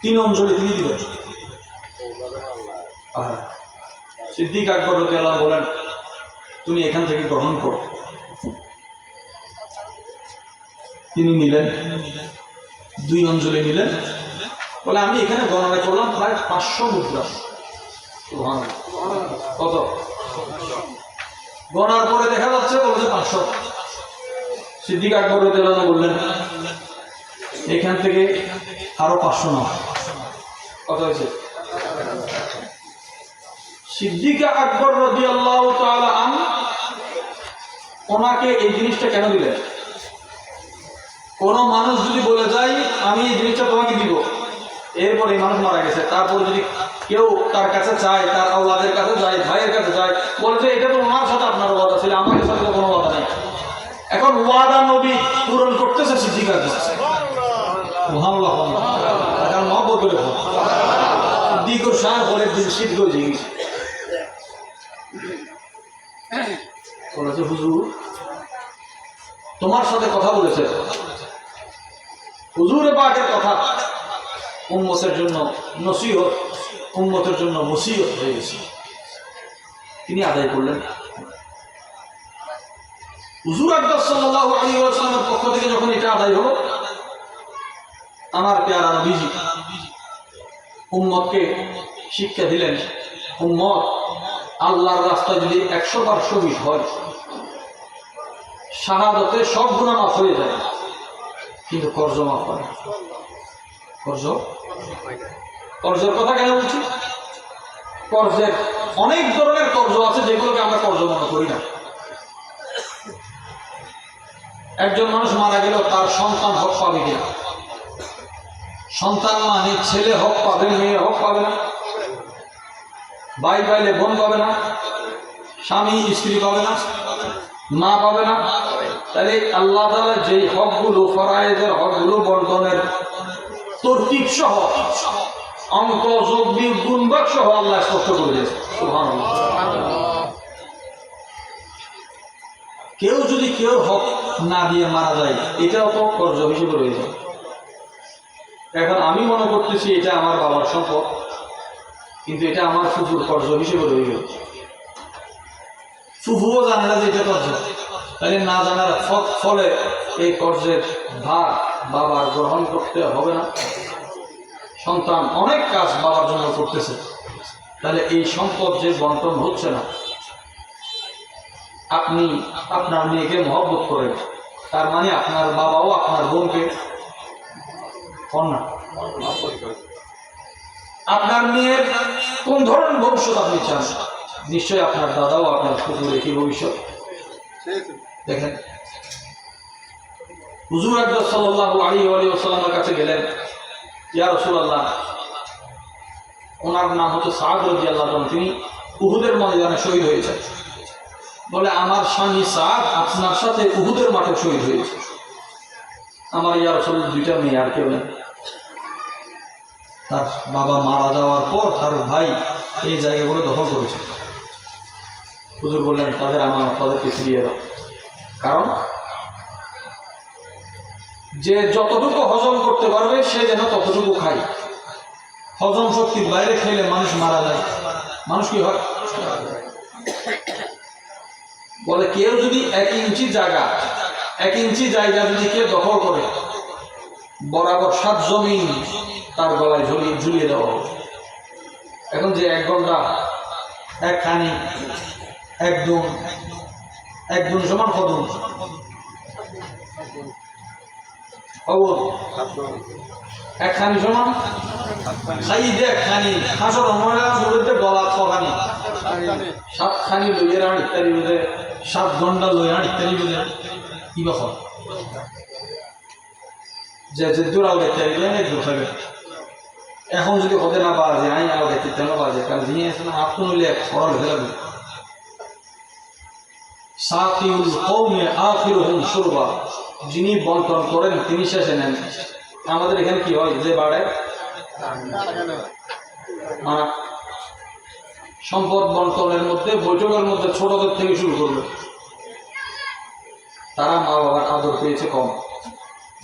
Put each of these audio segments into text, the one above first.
3 অঞ্চলে তিনি দিলেন। সিদ্দিক আকবর রাদিয়াল্লাহু আনহু বলেন, তুমি এখান থেকে গ্রহণ করো। তিনি নিলেন, 2 অঞ্চলে নিলেন। বলে আমি এখানে গণনা করলাম প্রায় 500 মুদ্রা। কত গণার পরে দেখা যাচ্ছে বলছে 500। সিদ্দিক আকবর রাদিয়াল্লাহু আনহু বললেন, এখান থেকে আরো 500 নাও। কত হয়েছে? সিদ্দিক আকবর রাদিয়াল্লাহু তাআলা আনহু ওনাকে এই জিনিসটা কেন দিলেন? কোন মানুষ যদি বলে যায় আমি এই জিনিসটা তোমাকে দিব, এরপরে মানুষ মারা গেছে, তারপর যদি কেউ তার কাছে চায়, তার আওলাদের কাছে যায়, ভাইয়ের কাছে যায়, বলছে এটা তো ওনার সাথে আপনার ওয়াদা ছিল, আমাদের সাথে তো কোনো ওয়াদা নেই। এখন ওয়াদা নবী পূরণ করতেছে সিদ্দিক আকবর। সুবহানাল্লাহ। কারণ মহব্বত করে সিদ্দিক ও শাহ বলে দিন সিদ্ধ হয়ে গেছে। বলেছে হুজুর তোমার সাথে কথা বলেছে, হুজুরে পাকের কথা উম্মতের জন্য নসিহত, উম্মতের জন্য মুসিহত হয়ে গেছে। তিনি আদায় করলেন। হুজুর আকরাম সাল্লাল্লাহু আলাইহি ওয়াসাল্লামের পক্ষ থেকে যখন এটা আদায় হলো, আমার প্যারা নবীজি উম্মতকে শিক্ষা দিলেন, উম্মত আল্লাহর রাস্তায় যদি 100 বার শহীদ হয়, শাহাদতে সব গুনাহ মাফ হয়ে যায়, কিন্তু কর্জ মাফ হয় না। কর্জের কথা কেন বলছি? কর্জের অনেক ধরনের কর্জ আছে যেগুলোকে আমরা কর্জ মনে করি না। একজন মানুষ মারা গেল, তার সন্তান হক পাবে কিনা? সন্তান মানে ছেলে হক পাবে, মেয়ে হক পাবে না, ভাই পাইলে বোন পাবে না, স্বামী স্ত্রী পাবে না, মা পাবে না। তাহলে আল্লাহ তাআলা যেই হকগুলো, ফরায়েজের হকগুলো বন্টনের তরতিব সহ, অঙ্ক যোগ বিয়োগ গুণ ভাগ সহ আল্লাহ স্পষ্ট করে দিয়েছে। সুবহানাল্লাহ। কেউ যদি কেউ হক না দিয়ে মারা যায়, এটাও তো কর্জ হিসেবে রয়ে যায়। এখন আমি মনে করতেছি এটা আমার বাবার সম্পদ, কিন্তু এটা আমার ফুফুর কর্জ হিসেবে রয়ে গেল। ফুফুও জানে না যে এটা কর্জ, তাহলে না জানার ফলে এই কর্জের ভার বাবার গ্রহণ করতে হবে না। সন্তান অনেক কাজ বাবার জন্য করতেছে, তাহলে এই সম্পদ যে বন্টন হচ্ছে না, আপনি আপনার মেয়েকে মহব্বত করেন, তার মানে আপনার বাবাও আপনার বোনকে না। আপনার মেয়ের কোন ধরনের ভবিষ্যৎ আপনি চান? নিশ্চয়ই আপনার দাদাও আপনার ফুফুর একই ভবিষ্যৎ। দেখেন হুজুর আকরাম সাল্লাল্লাহু আলাইহি ওয়াসাল্লামের কাছে গেলেন, ইয়া রাসূলুল্লাহ, ওনার নাম হচ্ছে সাদ রাদিয়াল্লাহু আনহু, তিনি উহুদের ময়দানে শহীদ হয়েছেন। বলে আমার স্বামী সাদ আপনার সাথে উহুদের মাঠে শহীদ হয়েছে। আমার ইয়া রাসূলুল্লাহ 2টা মেয়ে, আর কেউ নেই। তার বাবা মারা যাওয়ার পর তার ভাই এই জায়গাগুলো দখল করেছে। হুজুর বললেন তাদের তাদেরকে ফিরিয়ে দাও। কারণ যে যতটুকু হজম করতে পারবে সে যেন ততটুকু খায়। হজম শক্তির বাইরে খেলে মানুষ মারা যায়। মানুষ কি হয়? বলে কেউ যদি 1 ইঞ্চি জায়গা যদি কেউ দখল করে, বরাবর 7 জমিন তার গলায় ঝুলিয়ে দেওয়া হবে। এখন যে 1 ঘন্টা, 1 খানি, 1 দুন সমান কদম, এক খানি সমান খাই দেখ খানি হাসর গলা খানি 7 খানি লইয়ের আন ইত্যাদি বোধে 7 ঘন্টা লইয়ের আন ইত্যাদি বোধে কি বা যে দূরাও দেখতে দূর থাকে। এখন যদি হতে না পারা যায়, আমি আরো দেখতে না পারা যায়, কারণ যিনি আসলে হাত নইলে সরল হয়ে যাবে। সাকিউল কওমে আখিরুহুম শুরবা, যিনি বন্টন করেন তিনি শেষে নেন। আমাদের এখানে কি হয়, যে বাড়ে সম্পদ বন্টনের মধ্যে, বৈঠকের মধ্যে ছোটদের থেকে শুরু করবে। তারা মা বাবার আদর পেয়েছে কম,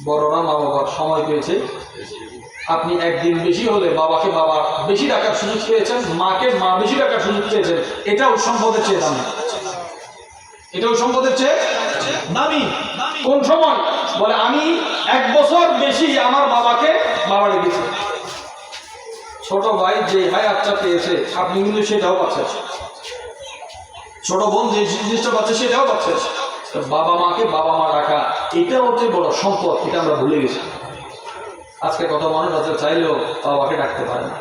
বড়রা মা বাবার সময় পেয়েছে আপনি একদিন বেশি হলে বাবাকে বাবা বেশি ডাকার সুযোগ পেয়েছেন, মাকে মা বেশি ডাকার সুযোগ পেয়েছেন, এটাও সম্পদের চেয়ে দামি। এটাও সম্পদের চেয়ে দামি। কোন সময়? বলে আমি 1 বছর বেশি আমার বাবাকে বাবা ডেকেছি। ছোট ভাই যে হায়াতটা পেয়েছে আপনি কিন্তু সেটাও পাচ্ছেন, ছোট বোন যে জিনিসটা পাচ্ছে সেটাও পাচ্ছে। বাবা মাকে বাবা মা ডাকা এটা হচ্ছে বড় সম্পদ, এটা আমরা ভুলে গেছি। আজকে কত মানুষ আছে চাইলেও বাবাকে ডাকতে পারে না,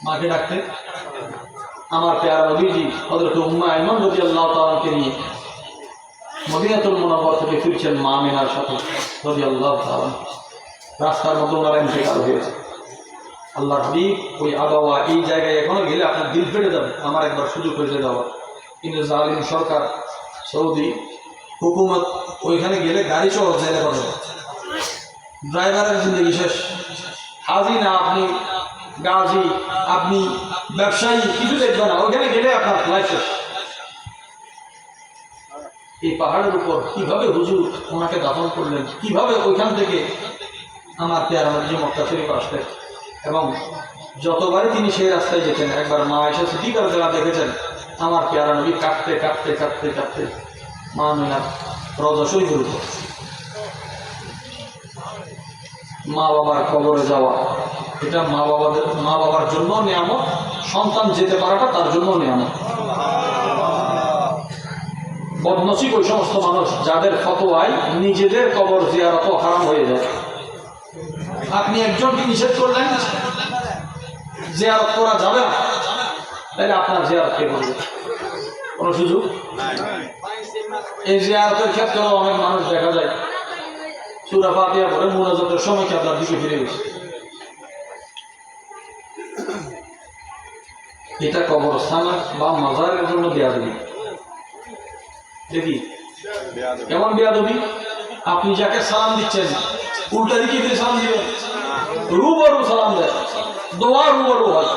মাকে ডাকতে। আমার প্যারা নবীজি হযরত উম্মে আইমান রাদিয়াল্লাহু তাআলাকে নিয়ে মদিনাতুল মুনাওয়ারা থেকে ফিরছেন মা আমিনার সাথে রাদিয়াল্লাহু তাআলা। রাস্তার মধ্যে ওনার ইন্তেকাল হয়েছে। আল্লাহর হাবিব ওই আবহাওয়া এই জায়গায় এখনো গেলে আপনার দিল ফেটে যাবে। আমার একবার সুযোগ হয়েছে যাওয়ার, কিন্তু জালিম সরকার সৌদি হুকুমত ওইখানে গেলে গাড়ি সহ জেলে পাবে, ড্রাইভারের জিন্দগি শেষ। হাজি না আপনি গাজী, আপনি ব্যবসায়ী, কিছু দেখবেন না, ওইখানে গেলে আপনার লাইফ শেষ। এই পাহাড়ের উপর কিভাবে হুজুর ওনাকে দাফন করলেন, কিভাবে ওইখান থেকে আমার পেয়ারা নবী মক্কা শরীফ আসলেন, এবং যতবারই তিনি সেই রাস্তায় যেতেন, একবার মা এসে সিদ্দিকা রাদিয়াল্লাহু আনহা দেখেছেন আমার পেয়ারা নবী কাঁদতে কাঁদতে কাঁদতে কাঁদতে মা আমিনার রওজা শরীফের উপর। মা বাবার কবরে যাওয়া এটা মা বাবার জন্য নিয়ামত, সন্তান যেতে পারাটা তার জন্য নিয়ামত। বদনসিব ওই সমস্ত মানুষ যাদের ফতোয়ায় নিজেদের কবর জিয়ারত হারাম হয়ে যায়। আপনি একজনকে নিষেধ করলেন জিয়ারত করা যাবে না, তাহলে আপনার জিয়ারত কে করবে? কোনো সুযোগ। এই জিয়ারতের ক্ষেত্রে অনেক মানুষ দেখা যায় সূরা ফাতিহা পড়ে মুনাজাতের সময় আপনার দিকে ফিরে গেছে। এটা কবরস্থান বা মাজারের জন্য বেয়াদবি। দেখি কেমন বেয়াদবি? আপনি যাকে সালাম দিচ্ছেন উল্টা দিকে ফিরে সালাম দিবেন, রুবরু সালাম দেয়, দোয়া রুবরু হয়।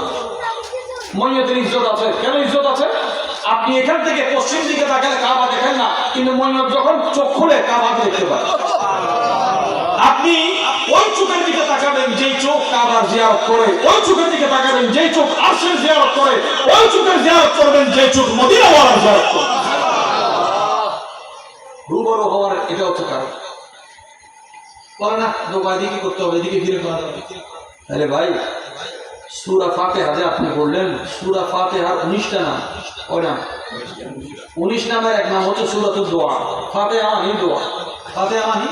ময়্যতের ইজ্জত আছে। কেন ইজ্জত আছে? আপনি এখান থেকে পশ্চিম দিকে তাকালে কাবা দেখেন না, কিন্তু ময়্যত যখন চোখ খুলে কাবা দেখতে পায়। আপনি ওই চোখের দিকে তাকাবেন যেই চোখ কাবার জিয়ারত করে, ওই চোখের দিকে তাকাবেন যেই চোখ আরশের জিয়ারত করে, ওই চোখের জিয়ারত করবেন যেই চোখ মদিনাওয়ালার জিয়ারত করে। রুবরু হওয়ার এটা হচ্ছে কারণ। বলে না দোকান দিকে করতে হবে, এদিকে ফিরে করা যাবে। আরে ভাই, সূরা ফাতিহা যে আপনি বললেন, সূরা ফাতিহার 19টা নাম, ওই নাম 19 নামের এক নাম হচ্ছে সূরাতুদ দোয়া। ফাতিহা মানে দোয়া, ফাতিহা মানে,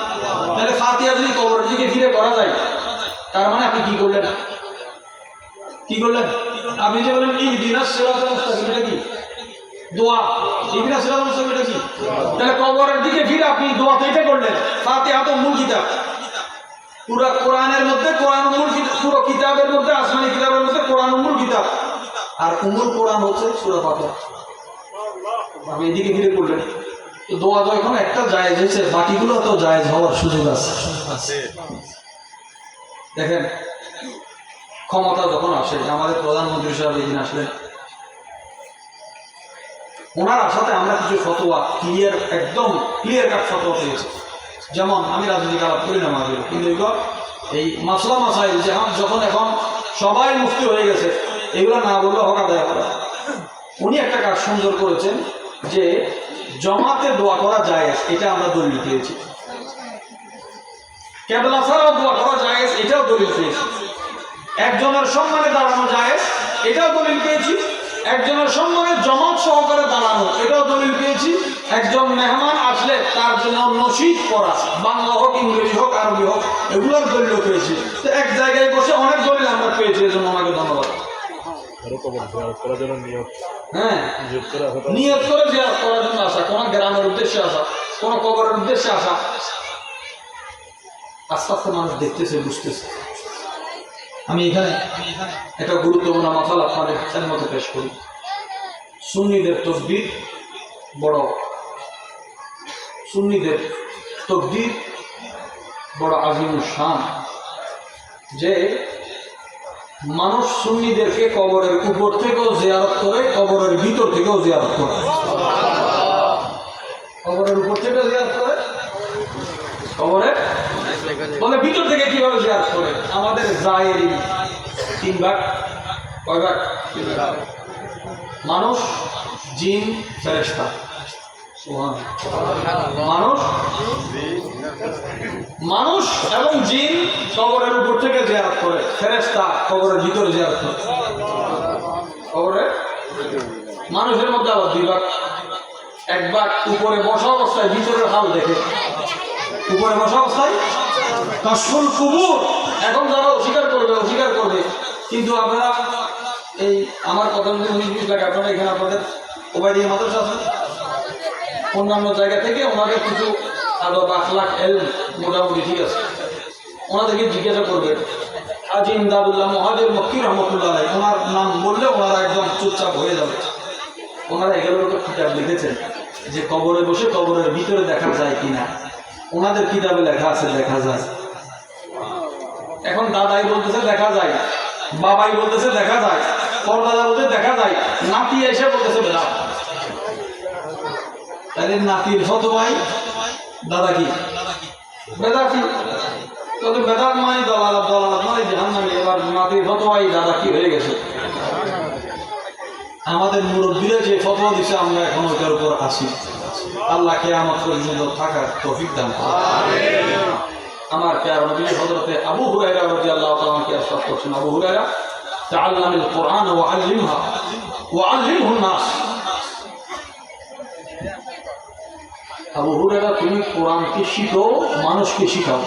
তাহলে ফাতিহা যদি কবরের দিকে ফিরে করা যায়, তার মানে আপনি কি করলেন? কি করলেন? আপনি যে বলেন ইহদিনাস সিরাতাল মুস্তাকিম, এটা কি? দোয়া। ইহদিনাস সিরাতাল মুস্তাকিম এটা কি? তাহলে কবরের দিকে ফিরে আপনি দোয়া তো এটা করলেন। ফাতিহা তো মূল কিতাব, পুরো কোরআনের মধ্যে, কোরআন মূল কিতাব, পুরো কিতাবের মধ্যে, আসমানি কিতাবের মধ্যে কোরআন মূল কিতাব, আর উমুল কোরআন হচ্ছে সূরা ফাতিহা। আপনি এদিকে ফিরে করলেন, তো দোয়া তো এখন একটা জায়েজ হয়েছে, বাকিগুলো তো জায়েজ হওয়ার সুযোগ আছে। দেখেন ক্ষমতা যখন আসে, আমাদের প্রধানমন্ত্রী সাহেব এদিন আসলেন, ওনার আসাতে আমরা কিছু ফতোয়া ক্লিয়ার, একদম ক্লিয়ার কাট ফতোয়া পেয়েছি। যেমন আমি রাজনীতি আলাপ করি না মাঝে, কিন্তু এই মাসলা মাসাইল যখন এখন সবাই মুফতি হয়ে গেছে, এগুলো না বললে হক আদায় করা। উনি একটা কাজ সুন্দর করেছেন যে জমাতে দোয়া করা যায়, এটা আমরা দলিল পেয়েছি। কেবলা ছাড়াও দোয়া করা যায়, এটাও দলিল পেয়েছি। একজনের সম্মানে দাঁড়ানো যায়, এটাও দলিল পেয়েছি। একজনের সম্মানে জমাত সহকারে দাঁড়ানো, এটাও দলিল পেয়েছি। একজন মেহমান আসলে তার জন্য নসিদ করা, বাংলা হোক, ইংরেজি হোক, আরবি হোক, এগুলোর দলিল পেয়েছি। তো এক জায়গায় বসে অনেক দলিল আমরা পেয়েছি, এর জন্য ওনাকে ধন্যবাদ। হ্যাঁ, নিয়ত করে জিয়ারত করার জন্য আসা, কোন গ্রামের উদ্দেশ্যে আসা, কোন কবরের উদ্দেশ্যে আসা। আস্তে আস্তে মানুষ দেখতেছে, বুঝতেছে। আমি এখানে একটা গুরুত্বপূর্ণ মাসালা আপনাদের মতো পেশ করি। সুন্নিদের তাকবীর বড়, সুন্নিদের তাকবীর বড় আযীমুশ শান, যে মানুষ সুন্নিদেরকে কবরের উপর থেকেও জিয়ারত করে, কবরের ভিতর থেকেও জিয়ারত করে। কবরের উপর থেকেও জিয়ারত করে, কবরের বলে ভিতর থেকে কিভাবে জিয়ারত করে? রায়েরই 3 ভাগ। কয় ভাগ? মানুষ, জিন, ফেরেশতা। মানুষ এবং জিন কবরের উপর থেকে জিয়ারত করে, ফেরেশতা কবরের ভিতরে জিয়ারত করে। কবরের মানুষের মধ্যে আবার 2 ভাগ। 1 ভাগ উপরে বসা অবস্থায় ভিতরের হাল দেখে, উপরে বসা অবস্থায় কাশফুল কুবুর। এখন যারা অস্বীকার করবে, কিন্তু আপনারা এই আমার কথা যদি 19-20 লাখ, আপনারা এখানে আপনাদের ওবাইদিয়া মাদ্রাসা আছে, অন্যান্য জায়গা থেকে ওনাদের কিছু আদব আখলাক এলম মোটামুটি ঠিক আছে, ওনাদেরকে জিজ্ঞাসা করবেন। হাজী ইমদাদুল্লাহ মুহাজির মক্কি রহমতুল্লাহ আলাইহি, ওনার নাম বললে ওনারা একদম চুপচাপ হয়ে যাবে। ওনারা এগুলোর উপর কিতাব লিখেছেন যে কবরে বসে কবরের ভিতরে দেখা যায় কিনা। ওনাদের কিতাবে লেখা আছে দেখা যায়। এখন দাদাই বলতেছে দেখা যায়, বাবাই বলতেছে দেখা যায়, পরদাদা বলতে দেখা যায়, নাতি এসে বলতেছে বেদাত। তাহলে নাতির ফতোয়াই দাদা কি বেদাতি, তবে বেদাত মানে দলালত মানে জাহান্নামী। এবার নাতির ফতোয়াই দাদা কি হয়ে গেছে। আমাদের মুরব্বীরা যে ফতোয়া দিছে আমরা এখন ওইটার উপর আসি। আল্লাহ কিয়ামত পর্যন্ত থাকার তৌফিক দান করুন। আমিন। আমার প্রিয় নবী হযরতে আবু হুরায়রা রাদিয়াল্লাহু তাআলা কে আরশাদ করছেন, আবু হুরায়রা তাআল্লামিল কুরআন ওয়া আল্লিমহুন নাস। আবু হুরায়রা তুমি কোরআনকে শিখো, মানুষকে শিখাও।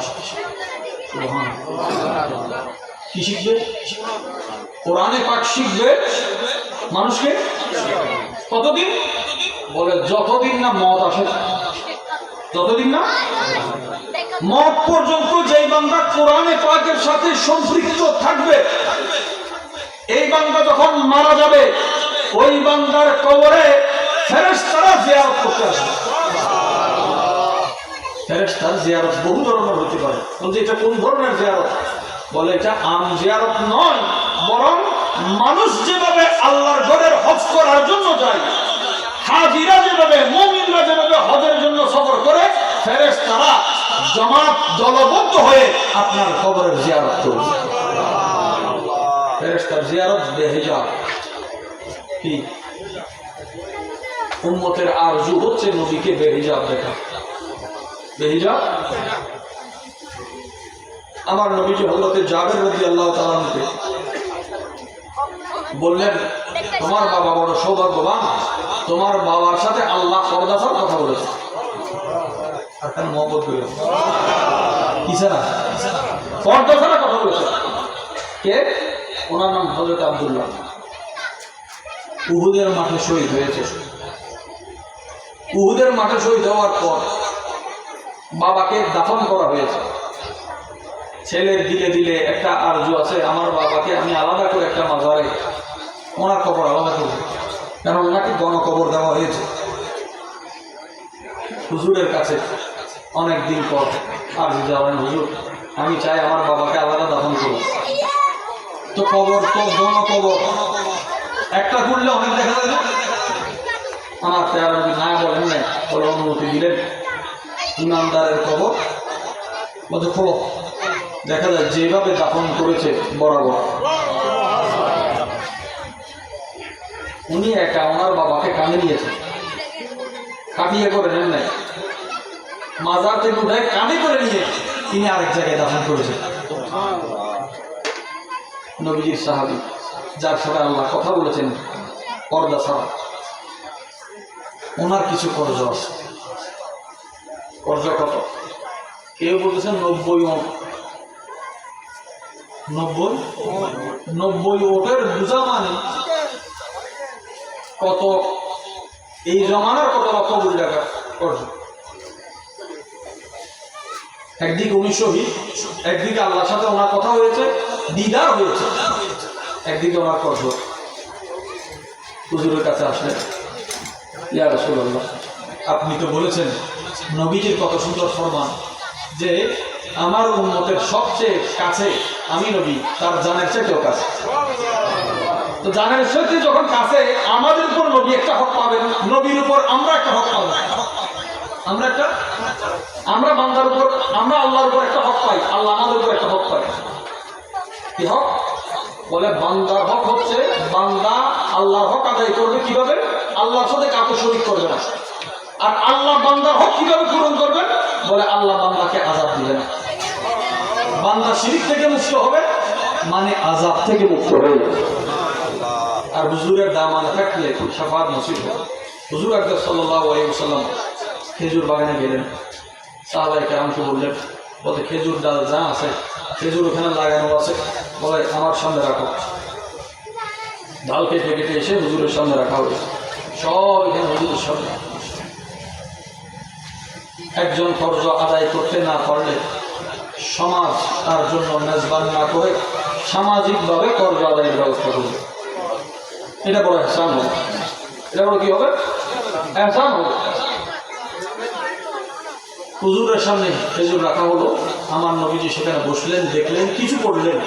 সুবহানাল্লাহ। কি শিখবে? কোরআনে পাক শিখবে, মানুষকে কতদিন? বলে যতদিন না মত আসে, যতদিন না মত পর্যন্ত। যেই বান্দা কোরআনে পাকের সাথে সম্পৃক্ত থাকবে, এই বান্দা যখন মারা যাবে ওই বান্দার কবরে ফেরেশতারা জিয়ারত করতে আসবে। ফেরেশতার জিয়ারত বহু ধরনের হতে পারে। বলছে এটা কোন ধরনের জিয়ারত? বলে এটা আম জিয়ারত নয়, বরং মানুষ যেভাবে আল্লাহর ঘরের হজ করার জন্য যায়, হাজিরা যেভাবে, মুমিনরা যেভাবে হজের জন্য সফর করে, ফেরেশতারা জামাত দলবদ্ধ হয়ে আপনার কবরের জিয়ারত করবে। ফেরেশতার জিয়ারত বেহিজাব। কি উম্মতের আরজু হচ্ছে নবীকে বেহিজাব দেখা। বেহিজাব আমার নবীজি হযরতে জাবের রাদিয়াল্লাহু তাআলা আনহু বললেন, তোমার বাবা বড় সৌভাগ্যবান, তোমার বাবার সাথে আল্লাহ পর্দার কথা বলেছে। আর কেন মহব্বত করে কি ছাড়া? পর্দা ছাড়া কথা বলেছে। কে? ওনার নাম হযরত আব্দুল্লাহ। উহুদের মাঠে শহীদ হয়েছে। উহুদের মাঠে শহীদ হওয়ার পর বাবাকে দাফন করা হয়েছে। ছেলের দিলে দিলে একটা আরজু আছে, আমার বাবাকে আমি আলাদা করে একটা মাজারে, ওনার কবর আলাদা করব, কারণ ওনাকে গণকবর দেওয়া হয়েছে। হুজুরের কাছে অনেকদিন পর আরজু যাওয়ান, হুজুর আমি চাই আমার বাবাকে আলাদা দাফন করব। তো কবর তো গণকবর, একটা করলে অনেক দেখা যায় না। আমার প্যারা নবী না বলেন নাই, বলে অনুমতি দিলেন। ইমানদারের কবর বলতে খোলো, দেখা যায় যেভাবে দাফন করেছে বরাবর। উনি একা ওনার বাবাকে কাঁধে নিয়েছে, কাঁদিয়ে করে নেন নাই, মাজার থেকে উঠায় কাঁধে করে নিয়ে তিনি আরেক জায়গায় দাফন করেছেন। নবীজির সাহাবী, যার সাথে আল্লাহ কথা বলেছেন পর্দা ছাড়া, ওনার কিছু কর্জ আছে। কর্জ কত? কেউ বলতেছেন 90 ওট। 90 ওটের বোঝা মানে কত? এই জমানার কত লক্ষ কোটি টাকা কর্জ। একদিকে উনি শহীদ, একদিকে আল্লাহর সাথে ওনার কথা হয়েছে, দিদার হয়েছে, একদিকে ওনার কর্জ। হুজুরের কাছে আসলেন, ইয়া রাসূলুল্লাহ আপনি তো বলেছেন নবীজির কত সুন্দর ফরমান যে আমার উম্মতের সবচেয়ে কাছে আমি নবী, তার জানের চেয়েও কাছে। তো জানের সাথে যখন কাছে, আমাদের উপর নবী একটা হক পাবেন, নবীর উপর আমরা একটা হক পাবো। আমরা বান্দার উপর, আমরা আল্লাহর উপর একটা হক পাই, আল্লাহ আমাদের উপর একটা হক পাই। কি হক? বলে বান্দার হক হচ্ছে বান্দা আল্লাহর হক আদায় করবে কিভাবে? আল্লাহর সাথে কাউকে শরীক করবে না। আর আল্লাহ বান্দার হক কিভাবে পূরণ করবেন? বলে আল্লাহ বান্দাকে আযাব দিবেন। বান্দা শিরক থেকে মুক্ত হবে মানে আযাব থেকে মুক্ত হবে। আর হুজুরের দামানে থাকলে শাফাত নসিব হবে। হুজুর আকরাম সাল্লাল্লাহু আলাইহি ওয়াসাল্লাম খেজুর বাগানে গেলেন, সাহাবায়ে কেরামকে বললেন, বলে খেজুর ডাল যা আছে খেজুর ওখানে লাগানো আছে, বলে আমার সামনে রাখো। ডাল কেটে কেটে এসে হুজুরের সামনে রাখা হবে, সব এখানে হুজুরের সামনে। একজন কর্জ আদায় করতে না পারলে সমাজ তার জন্য মেজবান না করে সামাজিকভাবে কর্জ আদায়ের ব্যবস্থা করবে। এটা বড় ইহসান হবে। এটা বড় কি হবে? ইহসান হবে। হুজুরের সামনে খেজুর রাখা হলো, আমার নবীজি সেখানে বসলেন, দেখলেন, কিছু করলেন।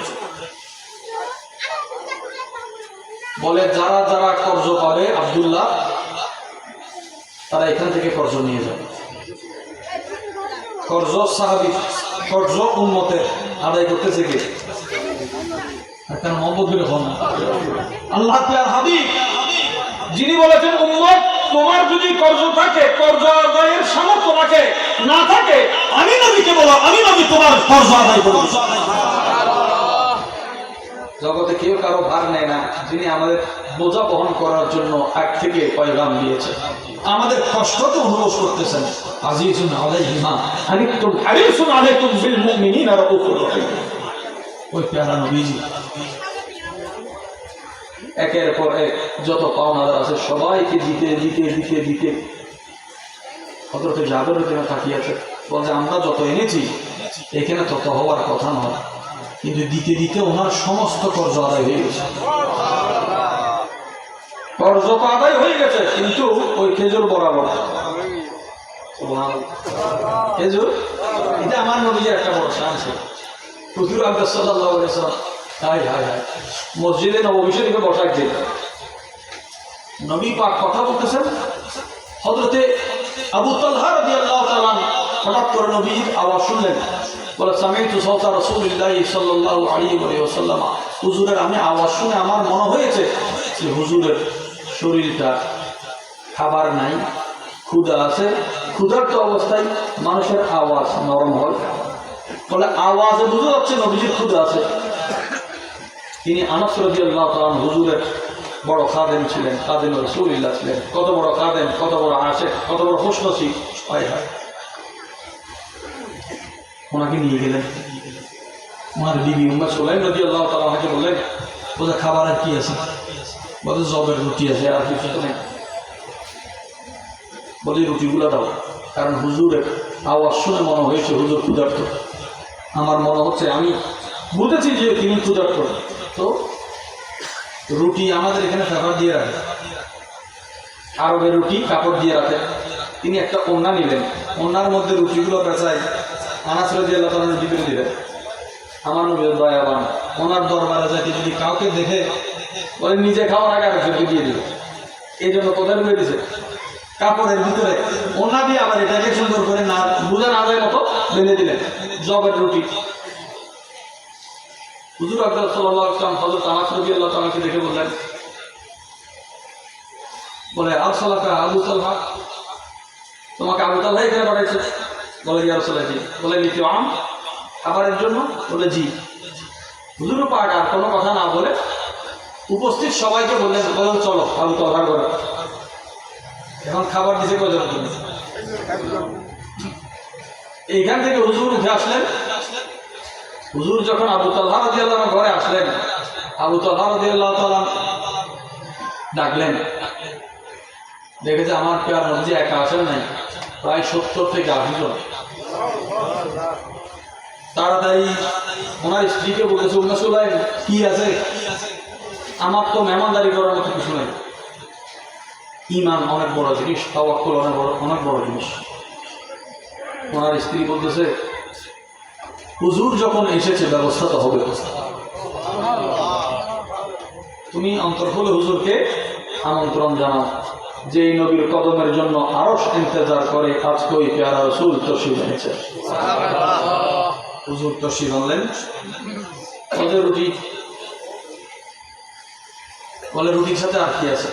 বলে যারা যারা কর্জ পাবে আব্দুল্লাহ তারা এখান থেকে কর্জ নিয়ে যাবে। কর্জ সাহাবী, কর্জ উম্মতের আদায় করতেছে কে? মোহাম্মদ বিন আল্লাহ তাআলার হাবিব যিনি বলেছেন উম্মত তোমার যদি কর্জ থাকে, কর্জ আদায়ের সামর্থ্য থাকে, না থাকে আমি নবীকে বলো, আমি নবী তোমার কর্জ আদায় করব। জগতে কেউ কারো ভার নেয় না, যিনি আমাদের বোঝা বহন করার জন্য আগ থেকে পয়গাম দিয়েছেন, আমাদের কষ্টকে অনুভব করতেছেন। আজিজুন আলাইহি মা আনিতুম হারিসুন আলাইকুম বিল মুমিনিনা রাউফুর রহিম। ওই প্যারা নবীজি একের পর এক যত পাওনাদার আছে সবাইকে দিতে দিতে দিতে দিতে হযরত জাবের ওখানে তাকিয়েছে, বলছে আমরা যত এনেছি এখানে তত হওয়ার কথা নয়, কিন্তু দিতে দিতে ওনার সমস্ত কর্জ আদায় হয়ে গেছে। কর্জ তো আদায় হয়ে গেছে, কিন্তু ওই খেজুর বরাবর। খেজুর এটা আমার নবীর একটা বড় শান ছিল। হুজুর আকরাম সাল্লাল্লাহু আলাইহি ওয়াসাল্লাম মসজিদে নববী শরীফে বসা একদিন নবী পাক কথা বলতেছেন, হযরতে আবু তালহা রাদিয়াল্লাহু তাআলা হঠাৎ করে নবীর আওয়াজ শুনলেন, বলে সামি'তু সাওতা রাসূলিল্লাহি সাল্লাল্লাহু আলাইহি ওয়াসাল্লাম। হুজুরের আমি আওয়াজ শুনে আমার মনে হয়েছে যে হুজুরের শরীরটা খাবার নাই, ক্ষুধা আছে। ক্ষুধার্ত অবস্থায় মানুষের আওয়াজ নরম হয়, বলে আওয়াজে বোঝা যাচ্ছে নবীজির ক্ষুধা আছে। তিনি আনাস রাদিয়াল্লাহু তাআলা হুজুরের বড় খাদেম ছিলেন, খাদেম রাসূলুল্লাহ ছিলেন। কত বড় খাদেম, কত বড় আশিক, কত বড় খুশনসিব। হয় হয় ওনাকে নিয়ে গেলেন, ওনার বিবি উম্মে সুলাইম রাদিয়াল্লাহু তাআলা আমাকে বললেন, বলে খাবার আর কি আছে? বলে জবের রুটি আছে, আর কিছু তো নেই। বলি রুটিগুলো দাও, কারণ হুজুরের আওয়াজ শুনে মনে হয়েছে হুজুর ক্ষুধার্ত। আমার মনে হচ্ছে, আমি বুঝেছি যে তিনি ক্ষুধার্ত, তো রুটি আমাদের এখানে পেপার দিয়ে রাখে, আরবের রুটি কাপড় দিয়ে রাখে। তিনি একটা ওড়না নিলেন, ওড়নার মধ্যে রুটিগুলো পেঁচায় আনাস রাদিয়াল্লাহু তাআলা রুটি করে দিলেন। আমার নবীর দয়াবান, ওনার দরবারে যাকে যদি কাউকে দেখে বলে নিজে খাওয়ার আগে আরেকজনকে দিয়ে দিবে, এই জন্য কোথায় ঢুকে দিছে? কাপড়ের ভিতরে ওনা দিয়ে আবার এটাকে সুন্দর করে না বোঝা না যায় মতো বেঁধে দিলেন জবের রুটি। হুজুর আকরাম সাল্লাল্লাহু আলাইহি ওয়াসাল্লাম হযরত আনাস রাদিয়াল্লাহু তাআলাকে দেখে বললেন, বলে আরসালাকা আবু তালহা, তোমাকে আবু তালহা এখানে পাঠাইছে? বলে ইয়া রাসূলুল্লাহ জি। বলে লিতিআম, খাবারের জন্য? বলে জি। হুজুর পাক আর কোনো কথা না বলে উপস্থিত সবাইকে বললেন, বলেন চলো আবু তালহার ঘরে। এখন খাবার দিছে কয়জনের জন্য? এইখান থেকে হুজুর উঠে আসলেন। হুজুর যখন আবু তালহা রাদিয়াল্লাহু আনহু ঘরে আসলেন, আবু তালহা রাদিয়াল্লাহু তাআলা ডাকলেন, দেখেছে আমার প্রিয় নবী একা আসেন নাই, প্রায় 70 থেকে 80 জন। তাড়াতাড়ি ওনার স্ত্রীকে বলেছে, উম্মে সুলাইম কি আছে? আমার তো মেহমানদারি করার মতো কিছু নাই। ঈমান অনেক বড় জিনিস, তাওয়াক্কুল অনেক বড় জিনিস। ওনার স্ত্রী বলতেছে, হুজুর যখন এসেছে ব্যবস্থা তো হবে, তুমি অন্তর খুলে হুজুরকে আমন্ত্রণ জানাও যে এই নবীর কদমের জন্য আরশ ইন্তজার করে আজকে ওই প্যারা রাসূল তশরিফ এনেছে। হুজুর তশরিফ আনলেন, ওদের রুটি, বলে রুটির সাথে আর কি আছে?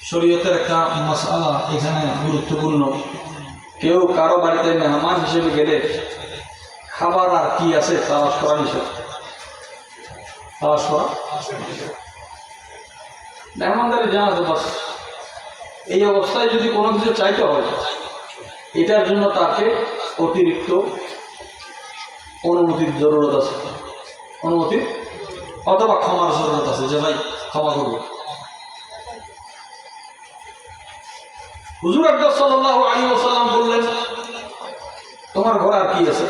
শরীয়তের একটা মাসআলা এখানে গুরুত্বপূর্ণ। কেউ কারো বাড়িতে মেহমান হিসেবে গেলে খাবার আর কি আছে তালাশ করা নিষেধ। তালাশ করা মেহমানদারি জানা তো বাস। এই অবস্থায় যদি কোনো কিছু চাইতে হয়, এটার জন্য তাকে অতিরিক্ত অনুমতির জরুরত আছে, অনুমতির অথবা ক্ষমার জরুরত আছে, যে ভাই ক্ষমা করবো। হুজুর আকরাম সাল্লাল্লাহু আলাইহি ওয়াসাল্লাম বললেন, তোমার ঘরে আর কি আছে?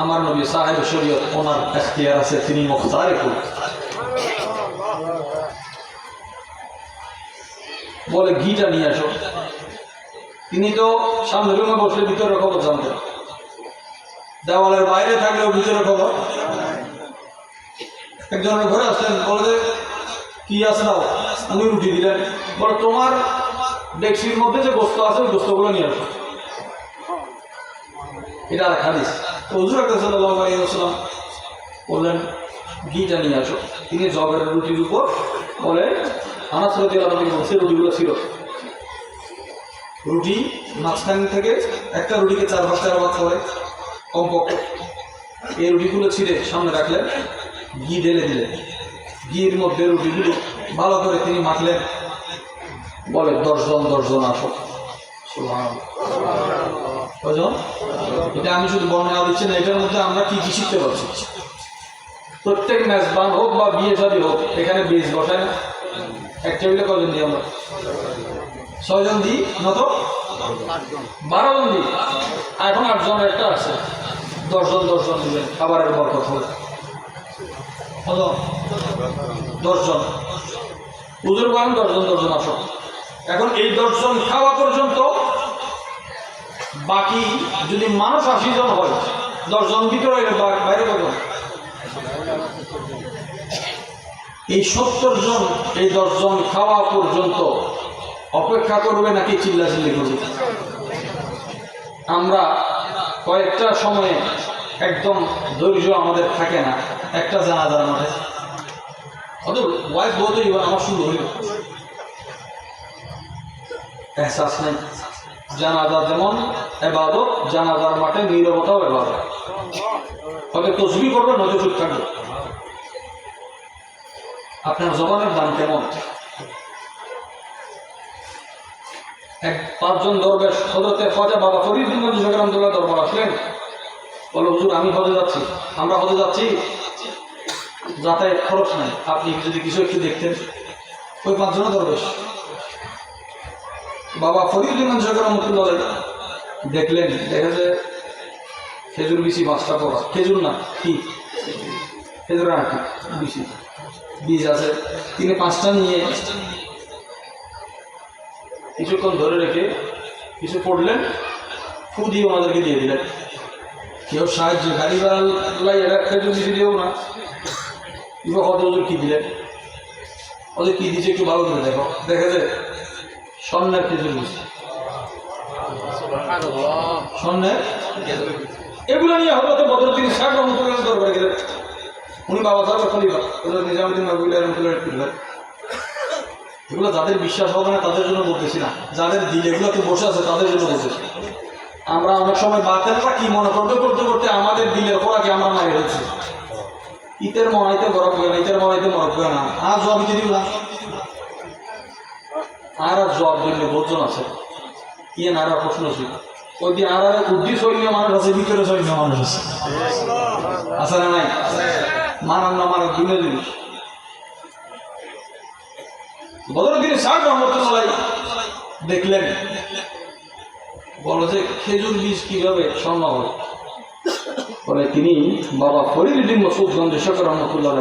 আমার নবী সাহেব শরীয়ত, ওনার ইখতিয়ার আছে, তিনি মুখতারে করুন। বলে ঘিটা নিয়ে আসো। তিনি তো সামনে রুমে বসলে ভিতরের খবর জানতেন, দেওয়ালের বাইরে থাকলেও ভিতরের খবর। একজনের ঘরে আসলেন, বলে কি আসলাও? উনি রুটি দিলেন। বলে তোমার ডেকসির মধ্যে যে গোস্ত আছে ওই গোস্তগুলো নিয়ে আসো। এটা আর হাদিস। তো হুজুর আকরাম সাল্লাল্লাহু আলাইহি ওয়াসাল্লাম বললেন ঘিটা নিয়ে আসো। তিনি জবের রুটির উপর বলে আনাস রাদিয়াল্লাহু আনহু বলছে রুটিগুলো ছিল, রুটি মাঝখান থেকে একটা রুটিকে 4 ভাগ 4 ভাগ করে কমপক্ষে এই রুটিগুলো ছিঁড়ে সামনে রাখলেন, ঘি ঢেলে দিলেন, ঘির মধ্যে রুটিগুলো ভালো করে তিনি মাখলেন। বলে 10 জন আসো। কজন? এটা আমি শুধু বর্ণনা দিচ্ছি না, এটার মধ্যে আমরা কি কি শিখতে পারছি। প্রত্যেক মেজবান হোক বা বিয়ে শাদী হোক, এখানে বেশ বসায় না। এক টেবিলে কজন দিই আমরা? 6 জন দিই, নত 12 জন দিই। এখন 8 জন একটা আছে, 10 জন দিবেন, খাবারের বরকত হবে। কত? 10 জন। হুজুর বলেন 10 জন আসো। এখন এই 10 জন খাওয়া পর্যন্ত, বাকি যদি মানুষ 80 জন হয়, 10 জন ভিতরে বাইরে কজন? এই 70 জন, এই 10 জন খাওয়া পর্যন্ত অপেক্ষা করবে নাকি চিল্লাচিল্লি করবে? আমরা কয়েকটা সময়ে একদম ধৈর্য আমাদের থাকে না। একটা জানাজার মাঠে অত ওয়াইফ বলতে আমার শুরু হইল, এহসাস নেই। জানাজা যেমন ইবাদত, জানাজার মাঠে নীরবতাও ইবাদত। হয়তো তসবিহ করবে, নজর চুপ থাকবে। আপনার জবানের দাম কেমন? 5 জন দরবেশ হযরতে খাজা বাবা ফরিদ বিন গঞ্জ রাহমাতুল্লাহ দরবার আসলেন। বলে হুজুর আমি হজে যাচ্ছি, আমরা হজে যাচ্ছি, যাতায়াত খরচ নাই, আপনি যদি কিছু একটু দেখতেন। ওই 5 জন দরবেশ বাবা ফরিদ বিন গঞ্জ রাহমাতুল্লাহ দেখলেন, দেখা যায় খেজুর বিচি 5টা পড়া, খেজুর না কি খেজুর আর কি বিচি বীজ আছে। তিনি 5টা নিয়ে কিছুক্ষণ ধরে রেখে কিছু পড়লেন, ফু দিয়ে ওনাদেরকে দিয়ে দিলেন। কেউ সাহায্য গাড়ি বাড়াই এরা খেজুর বিচি দিয়েও না। এবার কত ওজন কি দিলেন, ওদের কি দিচ্ছে একটু ভালো করে দেখো। দেখা যায় স্বর্ণের খেজুর বিচি, স্বর্ণের। এগুলো নিয়ে হজরত বদরুদ্দিন শাহ রহমতুল্লাহ দরবারে গেলেন। উনি বাবা সাহেব খলিফা হযরত নিজামউদ্দিন মাহবুবুল্লাহ রহমতুল্লাহ দিলেন। এগুলো যাদের বিশ্বাস হবে না তাদের জন্য বলতেছি না, যাদের দিল এগুলোতে বসে আছে তাদের জন্য বলতেছি। আমরা অনেক সময় বাতেলরা কি মনে করতে করতে করতে আমাদের দিলের খোরাকে আমরা মারি হয়েছি। ইতের মরাইতে গরম হয় না, ইতের মরাইতে মরক হয় না। আর জবাব দিতে দিল না, আর জবাব দিলে 2 জন আছে। ইয়ে নারা প্রশ্ন ছিল ওই দিন আর উদ্দি সৈন্য মানুষ আছে, ভিতরে সৈন্য মানুষ আছে, আছে না নাই? মানান না মানান দুটো জিনিস। বদরুদ্দিন শাহ রহমতুল্লাহ দেখলেন, বলো যে খেজুর বীজ কিভাবে স্বর্ণ হয়? বলে তিনি বাবা ফরিদ বিন মাসউদ গঞ্জ শাহ রহমতুল্লাহ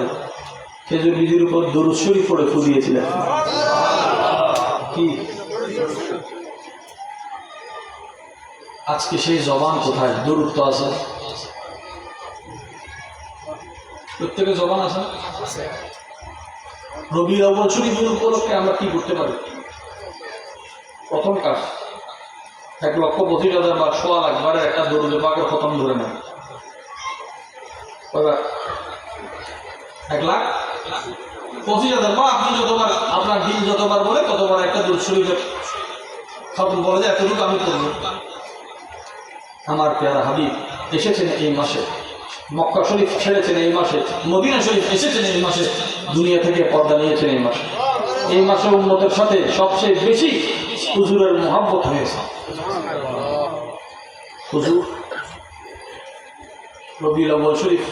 খেজুর বীজের উপর দরুদ শরীফ পড়ে ফু দিয়েছিলেন। কি আজকে সেই জবান কোথায়? দরুদ তো আছে, প্রত্যেকে জবান আছে। রবিউল আউয়াল শরীফের উপলক্ষে আমরা কি করতে পারি? প্রথম কাজ 1,25,000 বা 1,00,000 বারের একটা দরুদ পাকের খতম ধরে নেয়। কয়বার? 1,25,000। বা আপনি যতবার আপনার দিন যতবার বলে ততবার একটা দুরূদ শরীফের খতম বলে যে এতটুকু আমি করব। আমার প্যারা হাবিব এসেছেন এই মাসে, মক্কা শরীফ ছেড়েছেন এই মাসে, মদিনা শরীফ এসেছেন এই মাসে, দুনিয়া থেকে পর্দা নিয়েছেন এই মাসে। এই মাসে উম্মতের সাথে সবচেয়ে বেশি হুজুরের মুহাব্বত হয়েছে। হুজুর রবিউল আউয়াল শরীফ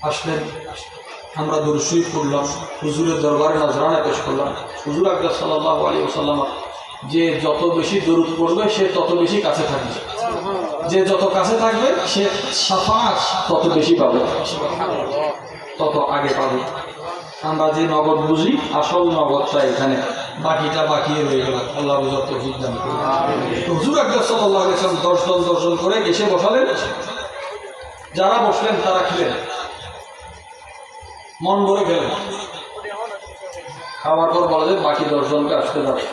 আসলেন, আমরা দুরূদ শরীফ পড়লাম, হুজুরের দরবারে নজরানা পেশ করলাম। হুজুর আকরাম সাল্লাল্লাহু আলাইহি ওয়াসাল্লাম যে যত বেশি দরুদ পড়বে সে তত বেশি কাছে থাকবে, যে যত কাছে থাকবে সে শাফাআত তত বেশি পাবে, তত আগে পাবে। আমরা যে নগদ বুঝি আসল নগদটা এখানে, বাকিটা বাকি রয়ে গেল। আল্লাহ বুঝার তৌফিক দান করুন। হুজুর আকরাম সাল্লাল্লাহু আলাইহি ওয়াসাল্লাম দর্শন করে এসে বসালেন। যারা বসলেন তারা খেলেন, মন ভরে গেলেন। খাওয়ার পর বলা যায় বাকি 10 জনকে আসতে যাবে।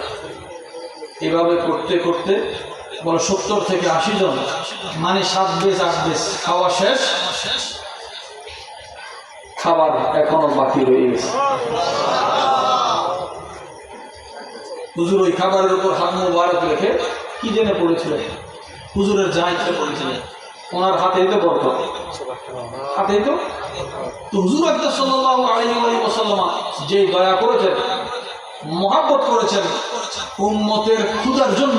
এভাবে করতে করতে বলে 70 থেকে 80 জন, মানে 7 বেজ 8 বেজ খাওয়া শেষ, খাবার এখনো বাকি রয়ে গেছে। হুজুর ওই খাবারের উপর হাত মোবারক রেখে কি জেনে পড়েছিলেন? হুজুরের যা ইচ্ছে পড়েছিলেন, ওনার হাতেই তো বরকত, হাতেই তো। হুজুর আকরাম সাল্লাল্লাহু আলাইহি ওয়াসাল্লাম যে দয়া করেছেন, মহাব্বত করেছেন উম্মতের ক্ষুধার জন্য।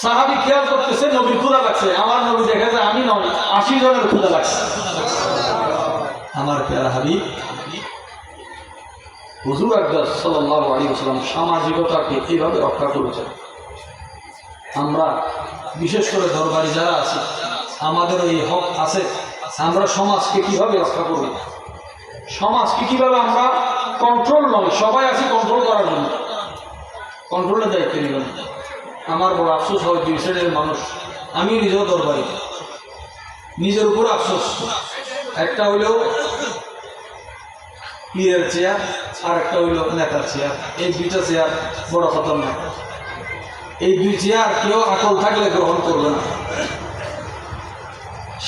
সাহাবী খেয়াল করতেছে নবীর ক্ষুধা লাগছে, আমার নবী দেখে যে আমি নয় 80 জনের ক্ষুধা লাগছে। আমার প্যারা হাবিব হুজুর আকরাম সাল্লাল্লাহু আলাইহি ওয়াসাল্লাম সামাজিকতাকে এইভাবে রক্ষা করেছেন। আমরা বিশেষ করে দরবারি যারা আছি, আমাদের এই হক আছে, আমরা সমাজকে কিভাবে রক্ষা করব, সমাজকে কিভাবে আমরা কন্ট্রোল নয়, সবাই আছি কন্ট্রোল করার জন্য, কন্ট্রোলের দায়িত্ব নিলাম। আমার বড় আফসোস হয়, 2 শ্রেণীর মানুষ, আমি নিজেও দরবারি, নিজের উপর আফসোস। একটা হইল পীরের চেয়ার, আর একটা হইল নেতার চেয়ার। এই 2টা চেয়ার বড় খতরনাক। এই 2 চেয়ার কেউ আকল থাকলে গ্রহণ করবে না।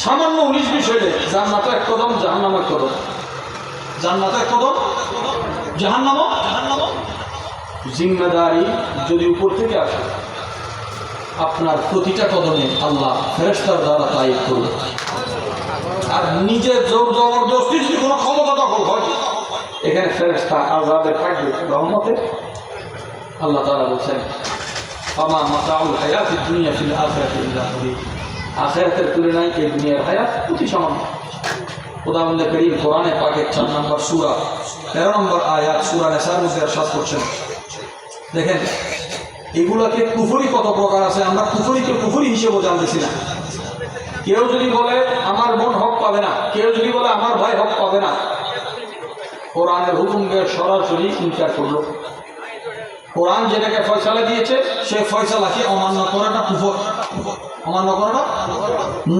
সামান্য 19-20 হইলে জান্নাত এক কদম, জাহান্নাম এক কদম। জান্নাত এক কদম, জাহান্নাম। জিম্মেদারি যদি উপর থেকে আসে, আপনার প্রতিটা কদমে আল্লাহ ফেরেশতার দ্বারা তাইব করবে। আর নিজের জোর জবরদস্তি যদি কোনো ক্ষমতা দখল হয়, এখানে ফেরেশতা আযাবে থাকবে, রহমতে। আল্লাহ তাআলা বলেন, ফামা মাতাউল হায়াতিদ দুনিয়া ফিল আখিরাতি ইল্লা কলিল। আখিরাতের তুলনায় এই দুনিয়ার হায়াত অতি সামান্য। খোদাবন্দে করিম কোরআনে পাকের 4 নম্বর সূরা 13 নম্বর আয়াত সূরা নিসার মধ্যে ইরশাদ করছেন। দেখেন এগুলোকে কুফরি কত প্রকার আছে, আমরা কুফরিকে কুফরি হিসেবে জানতেছি না। কেউ যদি বলে আমার বোন হক পাবে না, কেউ যদি বলে আমার ভাই হক পাবে না, কোরআনের হুকুমকে সরাসরি ইনকার করলো। কোরআন যেটাকে ফয়সালা দিয়েছে সেই ফয়সালাকে অমান্য করাটা কুফর, অমান্য করাটা,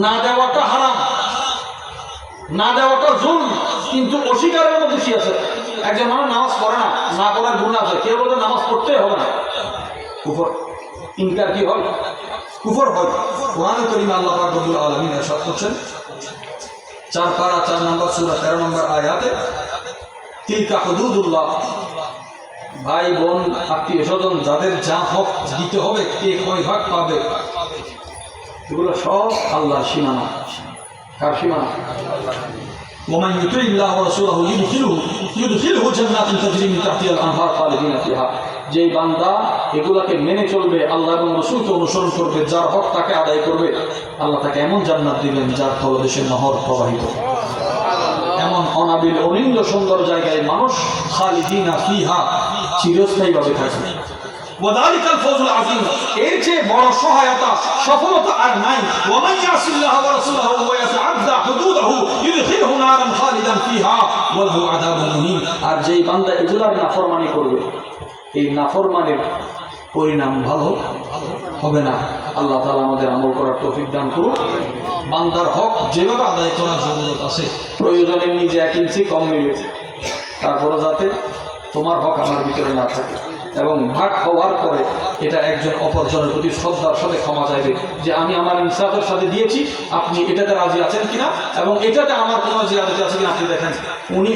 না দেওয়াটা হারাম, না দেওয়াটা জুলম। কিন্তু অস্বীকারের মধ্যে দোষী আছে। একজন মানুষ নামাজ পড়ে না, না পড়ার গুনাহ আছে, কেউ বলে নামাজ পড়তেই হবে না, কুফর। ইনকার কি হয়? কুফর হয়। কোরআনে কারীমে আল্লাহ পাক রব্বুল আলামিন ইরশাদ করছেন 4 পারা 4 নম্বর সূরা 13 নম্বর আয়াতে, তিলকা হুদুদুল্লাহ। ভাই বোন আত্মীয় স্বজন যাদের যা হক দিতে হবে, কে কয় ভাগ পাবে, এগুলো সব আল্লাহর সীমানা। কার সীমানা? ومن يطع الله ورسوله يدخله جنات تجري من تحتها الانهار خالدين فيها। যেই বান্দা এগুলাকে মেনে চলবে, আল্লাহ এবং রাসূলকে অনুসরণ করবে, যার হক তাকে আদায় করবে, আল্লাহ তাকে এমন জান্নাত দিবেন যার তলদেশে নহর প্রবাহিত। এমন অনাবিল অনিন্দ সুন্দর জায়গায় মানুষ খালিদিনা ফিহা চিরস্থায়ীভাবে থাকবে। ওয়াদালিকাল ফাওজুল আযীম। এর চেয়ে বড় সহায়তা, সফলতা আর নাই। ওয়ামান ইয়াসিল্লাহ ওয়া রাসূলহু ওয়া ইয়াতাআদ্দা হুদুদাহু ইউদখিলহু নারান খালিদান ফিহা ওয়া লাহু আযাবুন মুহিন। আর যেই বান্দা এগুলার নাফরমানি করবে, এই নাফরমানির পরিণাম ভালো হবে না। আল্লাহ তাআলা আমাদের আমল করার তৌফিক দান করুন। বান্দার হক যেভাবে আদায় করার জরুরত আছে, প্রয়োজনে নিজে 1 ইঞ্চি কম নেবে, তারপরে যাতে তোমার হক আমার ভিতরে না থাকে। এবং ভাগ হওয়ার পরে এটা একজন অপরজনের প্রতি শ্রদ্ধার সাথে ক্ষমা চাইবে যে আমি আমার ইনসাফের সাথে দিয়েছি, আপনি এটাতে রাজি আছেন কিনা এবং এটাতে আমার কোনো জিয়াদতি আছে কিনা আপনি দেখেন। উনি